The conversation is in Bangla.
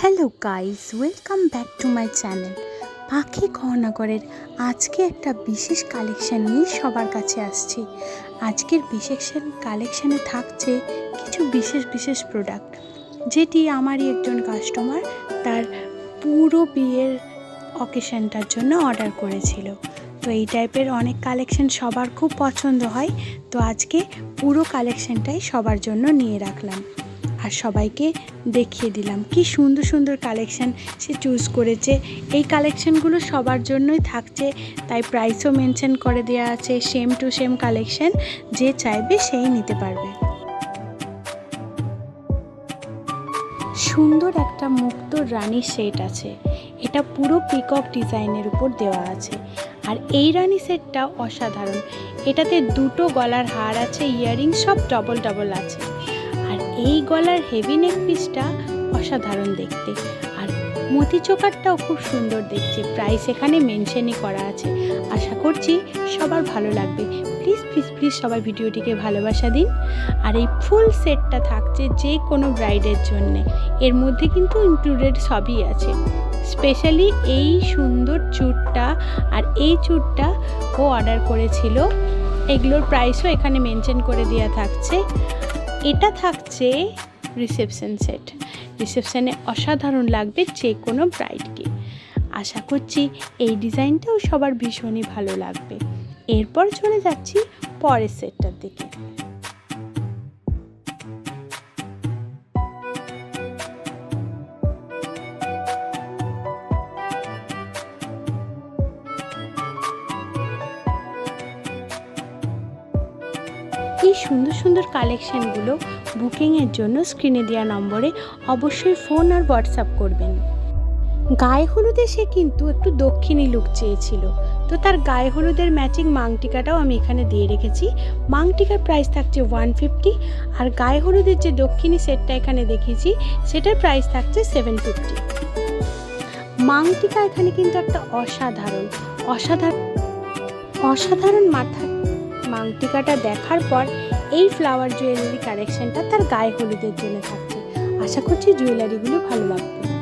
Hello guys, welcome back to my channel পাখি গহনাগরের। আজকে একটা বিশেষ কালেকশান নিয়ে সবার কাছে আসছি। আজকের বিশেষ কালেকশানে থাকছে কিছু বিশেষ প্রোডাক্ট, যেটি আমারই একজন কাস্টমার তার পুরো বিয়ের অকেশনটার জন্য অর্ডার করেছিল। তো এই টাইপের অনেক কালেকশন সবার খুব পছন্দ হয়, তো আজকে পুরো কালেকশনটাই সবার জন্য নিয়ে রাখলাম আর সবাইকে দেখিয়ে দিলাম কি সুন্দর সুন্দর কালেকশান সে চুজ করেছে। এই কালেকশানগুলো সবার জন্যই থাকছে, তাই প্রাইসও মেনশন করে দেওয়া আছে। সেম টু সেম কালেকশান, যে চাইবে সেই নিতে পারবে। সুন্দর একটা মুক্ত রানী সেট আছে, এটা পুরো পিকক ডিজাইনের উপর দেওয়া আছে। আর এই রানী সেটটা অসাধারণ, এটাতে দুটো গলার হার আছে, ইয়াররিং সব ডবল ডবল আছে। আর এই গলার হেভি নেক পিসটা অসাধারণ দেখতে, আর মতি চোকারটাও খুব সুন্দর দেখতে। প্রাইস এখানে মেনশনই করা আছে। আশা করছি সবার ভালো লাগবে। প্লিজ প্লিজ প্লিজ সবাই ভিডিওটিকে ভালোবাসা দিন। আর এই ফুল সেটটা থাকছে যে কোনো ব্রাইডের জন্যে, এর মধ্যে কিন্তু ইনক্লুডেড সবই আছে। স্পেশালি এই সুন্দর চুড়টা আর এই চুড়টা ও অর্ডার করেছিল, এগুলোর প্রাইসও এখানে মেনশন করে দেওয়া থাকছে। এটা থাকছে রিসেপশন সেট, রিসেপশনে অসাধারণ লাগবে যে কোনো ব্রাইডকে। আশা করছি এই ডিজাইনটাও সবার ভীষণই ভালো লাগবে। এরপর চলে যাচ্ছি পরের সেটটার দিকে। এই সুন্দর সুন্দর কালেকশানগুলো বুকিংয়ের জন্য স্ক্রিনে দেওয়া নম্বরে অবশ্যই ফোন আর হোয়াটসঅ্যাপ করবেন। গায়ে হলুদে সে কিন্তু একটু দক্ষিণী লুক চেয়েছিল, তো তার গায়ে হলুদের ম্যাচিং মাংটিকাটাও আমি এখানে দিয়ে রেখেছি। মাংটিকার প্রাইস থাকছে 150, আর গায়ে হলুদের যে দক্ষিণী সেটটা এখানে দেখিয়েছি সেটার প্রাইস থাকছে 750। মাংটিকা এখানে কিন্তু একটা অসাধারণ মাথার মাংটিকাটা দেখার পর এই ফ্লাওয়ার জুয়েলারি কালেকশনটা তার গায়ে হলুদের জন্য থাকছে। আশা করছি জুয়েলারিগুলো ভালো লাগবে।